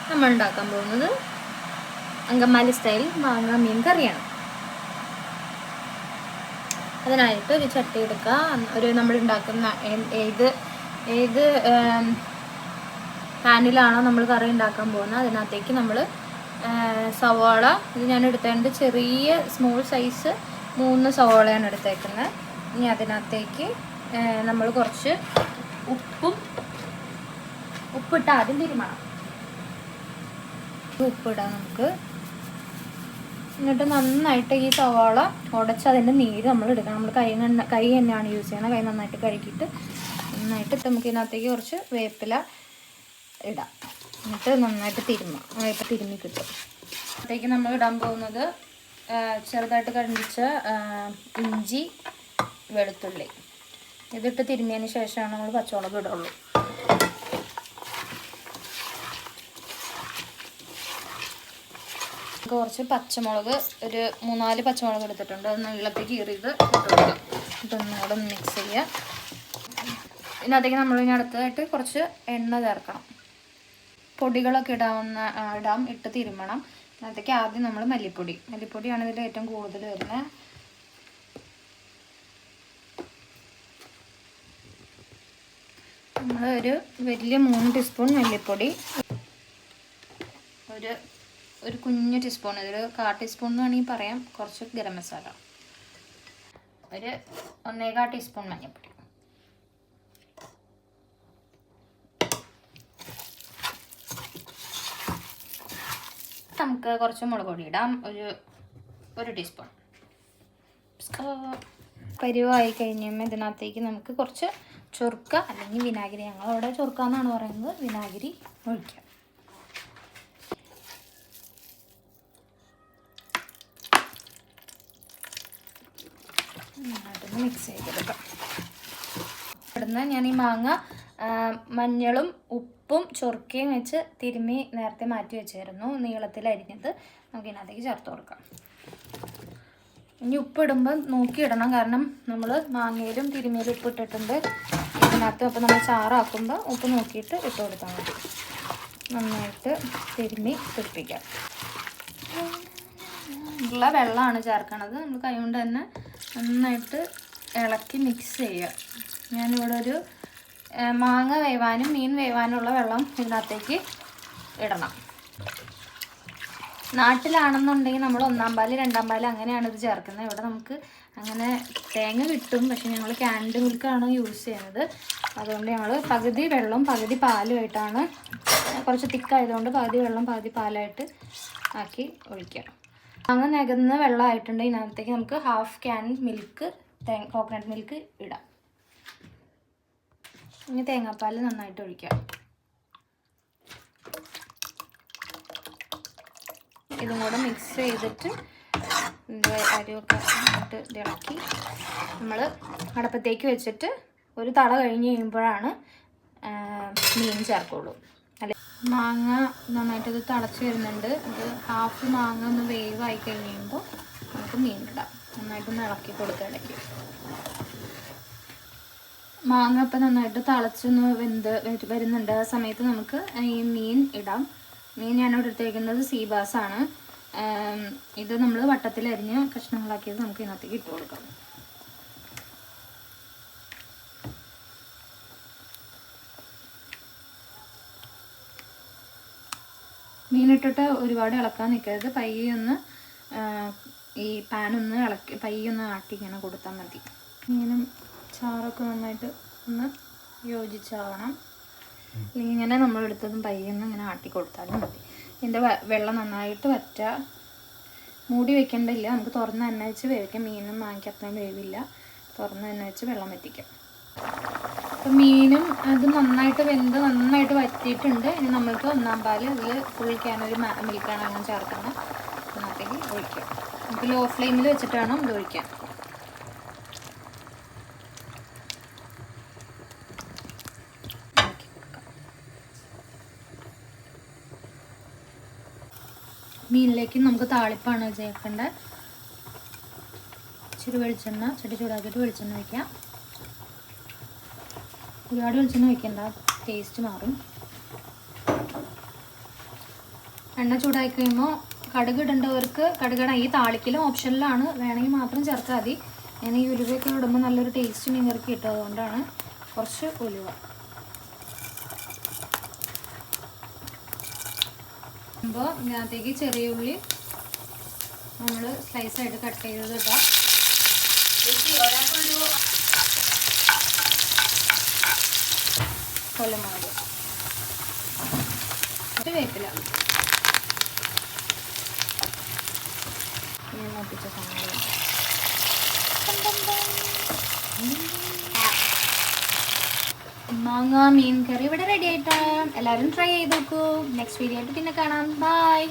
നമ്മൾ ഉണ്ടാക്കാൻ പോകുന്നത് അങ്കമാലി സ്റ്റൈൽ മാങ്ങ മീൻ കറിയാണ്. അതിനായിട്ട് ഒരു ചട്ടി എടുക്കുക. ഒരു നമ്മൾ ഉണ്ടാക്കുന്ന ഏത് പാനിലാണോ നമ്മൾ കറി ഉണ്ടാക്കാൻ പോകുന്നത് അതിനകത്തേക്ക് നമ്മൾ സവാള, ഇത് ഞാൻ എടുത്തേണ്ട ചെറിയ സ്മോൾ സൈസ് 3 സവാളയാണ് എടുത്തേക്കുന്നത്. ഇനി അതിനകത്തേക്ക് നമ്മൾ കുറച്ച് ഉപ്പിട്ട് ആദ്യം തിരുമണം. ഉപ്പിടാം നമുക്ക്. എന്നിട്ട് നന്നായിട്ട് ഈ സവാള ഉടച്ച് അതിൻ്റെ നീര് നമ്മൾ എടുക്കണം. നമ്മൾ കൈ തന്നെയാണ് യൂസ് ചെയ്യണം. കൈ നന്നായിട്ട് കഴുകിയിട്ട് നന്നായിട്ട് നമുക്ക് ഇതിനകത്തേക്ക് കുറച്ച് വേപ്പില ഇടാം. എന്നിട്ട് നന്നായിട്ട് തിരുമ്മി കിട്ടും. അതിലേക്ക് നമ്മൾ ഇടാൻ പോകുന്നത് ചെറുതായിട്ട് കണ്ടിച്ച ഇഞ്ചി, വെളുത്തുള്ളി ഇതിട്ട് തിരുമ്മിയതിന് ശേഷമാണ് നമ്മൾ പച്ചമുളക് ഇടുള്ളൂ. കുറച്ച് പച്ചമുളക്, ഒരു 3-4 പച്ചമുളക് എടുത്തിട്ടുണ്ട്. അത് നീളത്തേക്ക് കീറിയത് ഇതൊന്നുകൂടെ മിക്സ് ചെയ്യുക. ഇതിനകത്തേക്ക് നമ്മൾ ഇനി അടുത്തതായിട്ട് കുറച്ച് എണ്ണ ചേർക്കണം. പൊടികളൊക്കെ ഇടാം, ഇട്ട് തിരുമണം. അതിനകത്തേക്ക് ആദ്യം നമ്മൾ മല്ലിപ്പൊടിയാണ് ഇതിൽ ഏറ്റവും കൂടുതൽ വരുന്നത്. നമ്മൾ ഒരു വലിയ 3 ടീസ്പൂൺ മല്ലിപ്പൊടി, ഒരു കുഞ്ഞു ടീസ്പൂൺ, ഒരു 1/4 ടീസ്പൂൺ എന്ന് വേണമെങ്കിൽ പറയാം, കുറച്ച് ഗരം മസാല, ഒരു 1.25 ടീസ്പൂൺ മഞ്ഞൾപ്പൊടി. നമുക്ക് കുറച്ച് മുളക് പൊടി ഇടാം, ഒരു ടീസ്പൂൺ. പരുവായി കഴിഞ്ഞുമ്പോൾ ഇതിനകത്തേക്ക് നമുക്ക് കുറച്ച് ചൊറുക്ക അല്ലെങ്കിൽ വിനാഗിരി, ഞങ്ങളവിടെ ചൊറുക്ക എന്നാണ് പറയുന്നത്, വിനാഗിരി ഒഴിക്കാം. നന്നായിട്ടൊന്ന് മിക്സ് ചെയ്തെടുക്കാം. ഇവിടുന്ന് ഞാൻ ഈ മാങ്ങ മഞ്ഞളും ഉപ്പും ചൊറുക്കയും വെച്ച് തിരുമ്മി നേരത്തെ മാറ്റി വെച്ചായിരുന്നു, നീളത്തിലരിഞ്ഞത്. നമുക്ക് ഇതിനകത്തേക്ക് ചേർത്ത് കൊടുക്കാം. ഇനി ഉപ്പിടുമ്പോൾ നോക്കിയിടണം, കാരണം നമ്മൾ മാങ്ങയിലും തിരുമ്മിയിലും ഉപ്പ് ഇട്ടിട്ടുണ്ട് ഇതിനകത്ത്. അപ്പോൾ നമ്മൾ ചാറാക്കുമ്പോൾ ഉപ്പ് നോക്കിയിട്ട് ഇട്ട് കൊടുത്താൽ മതി. നന്നായിട്ട് തിരുമ്മി പിടിപ്പിക്കാം. ഉള്ള വെള്ളമാണ് ചേർക്കണത്. നമ്മൾ കൈ കൊണ്ട് തന്നെ നന്നായിട്ട് ഇളക്കി മിക്സ് ചെയ്യുക. ഞാനിവിടെ ഒരു മാങ്ങ വേവാനും മീൻ വേവാനുള്ള വെള്ളം ഇതിനകത്തേക്ക് ഇടണം. നാട്ടിലാണെന്നുണ്ടെങ്കിൽ നമ്മൾ 1-ാം പാല് 2-ാം പാല് അങ്ങനെയാണ് ഇത് ചേർക്കുന്നത്. ഇവിടെ നമുക്ക് അങ്ങനെ തേങ്ങ കിട്ടും, പക്ഷെ ഞങ്ങൾ ക്യാൻഡ് മിൽക്കാണ് യൂസ് ചെയ്യുന്നത്. അതുകൊണ്ട് ഞങ്ങൾ പകുതി വെള്ളം പകുതി പാലുമായിട്ടാണ്, കുറച്ച് തിക്കായതുകൊണ്ട് പകുതി വെള്ളം പകുതി പാലായിട്ട് ആക്കി ഒഴിക്കുക. അങ്ങനെ നികന്ന വെള്ളമായിട്ടുണ്ടെങ്കിൽ ഇതിനകത്തേക്ക് നമുക്ക് 1/2 ക്യാൻ മിൽക്ക്, കോക്കനട്ട് മിൽക്ക് ഇടാം. ഇനി തേങ്ങാപ്പാൽ നന്നായിട്ട് ഒഴിക്കാം. ഇതും കൂടെ മിക്സ് ചെയ്തിട്ട് അരിയൊക്കെ ഇട്ട് ഇളക്കി നമ്മൾ അടപ്പത്തേക്ക് വെച്ചിട്ട് ഒരു തള കഴിഞ്ഞ് കഴിയുമ്പോഴാണ് മീൻ ചേർക്കുള്ളൂ. മാങ്ങ നന്നായിട്ട് ഇത് തിളച്ച് വരുന്നുണ്ട്. ഇത് 1/2 മാങ്ങ ഒന്ന് വേവായി കഴിയുമ്പോൾ നമുക്ക് മീൻ ഇടാം. നന്നായിട്ടൊന്ന് ഇളക്കി കൊടുക്കുക ഇടയ്ക്ക്. മാങ്ങ ഇപ്പം നന്നായിട്ട് തിളച്ചൊന്ന് വരുന്നുണ്ട്. ആ സമയത്ത് നമുക്ക് ഈ മീൻ ഇടാം. മീൻ ഞാനിവിടെ എടുത്തേക്കുന്നത് സീബാസാണ്. ഇത് നമ്മൾ വട്ടത്തിലരിഞ്ഞ് കഷ്ണങ്ങളാക്കിയത് നമുക്ക് ഇതിനകത്തേക്ക് ഇട്ട് കൊടുക്കാം. മീനിട്ടിട്ട് ഒരുപാട് ഇളക്കാൻ നിൽക്കരുത്. പയ്യൊന്ന് ഈ പാനൊന്ന് പയ്യൊന്ന് ആട്ടി ഇങ്ങനെ കൊടുത്താൽ മതി. മീനും ചാറൊക്കെ നന്നായിട്ട് ഒന്ന് യോജിച്ചാവണം. ഇങ്ങനെ നമ്മളെടുത്തതും പയ്യൊന്ന് ഇങ്ങനെ ആട്ടി കൊടുത്താലും മതി. ഇതിൻ്റെ വെള്ളം നന്നായിട്ട് വറ്റുക. മൂടി വെക്കേണ്ടില്ല, നമുക്ക് തുറന്ന് എണ്ണ വെച്ച് വേവിക്കാം. മീനും മാങ്ങയ്ക്ക് അത്രയും വേവില്ല. തുറന്ന് എണ്ണ വെച്ച് വെള്ളം വറ്റിക്കാം. അപ്പം മീനും അത് നന്നായിട്ട് വെന്ത് നന്നായിട്ട് വറ്റിയിട്ടുണ്ട്. ഇനി നമ്മൾക്ക് 1-ാം പാല് അതിൽ ഫുൾ ക്യാനൊരു മിൽക്കാണ് അങ്ങനെ ചേർക്കുന്നത്. അതിനകത്തേക്ക് ഒഴിക്കാം. നമുക്ക് ലോ ഫ്ലെയിമിൽ വെച്ചിട്ട് വേണം ഇത് ഒഴിക്കാൻ. മീനിലേക്ക് നമുക്ക് താളിപ്പാണ് ചേർക്കേണ്ടത്. ഇച്ചിരി വെളിച്ചെണ്ണ, ചട്ടി ചൂടാക്കിയിട്ട് വെളിച്ചെണ്ണ വയ്ക്കാം. ഒരുപാട് വെളിച്ചെണ്ണ വയ്ക്കണ്ട, ടേസ്റ്റ് മാറും. എണ്ണ ചൂടായി കഴിയുമ്പോൾ കടുക് ഇടേണ്ടവർക്ക് കടുകട ഈ താളിക്കലും ഓപ്ഷനിലാണ്, വേണമെങ്കിൽ മാത്രം ചേർത്താൽ മതി. ഞാൻ ഈ ഉലുവയൊക്കെ ഇടുമ്പോൾ നല്ലൊരു ടേസ്റ്റ് മീൻ കറിക്ക് കിട്ടും, അതുകൊണ്ടാണ് കുറച്ച് ഉലുവ. അപ്പോൾ ഇതിനകത്തേക്ക് ചെറിയ ഉള്ളി നമ്മൾ സ്ലൈസായിട്ട് കട്ട് ചെയ്തത് ഇടാം. കൊല്ലമുളക്, വേപ്പില, മൂപ്പിച്ച സാധനം. മാങ്ങ മീൻ കറി ഇവിടെ റെഡി ആയിട്ടാണ്. എല്ലാവരും ട്രൈ ചെയ്ത് നോക്കൂ. നെക്സ്റ്റ് വീഡിയോ ആയിട്ട് പിന്നെ കാണാം. ബൈ.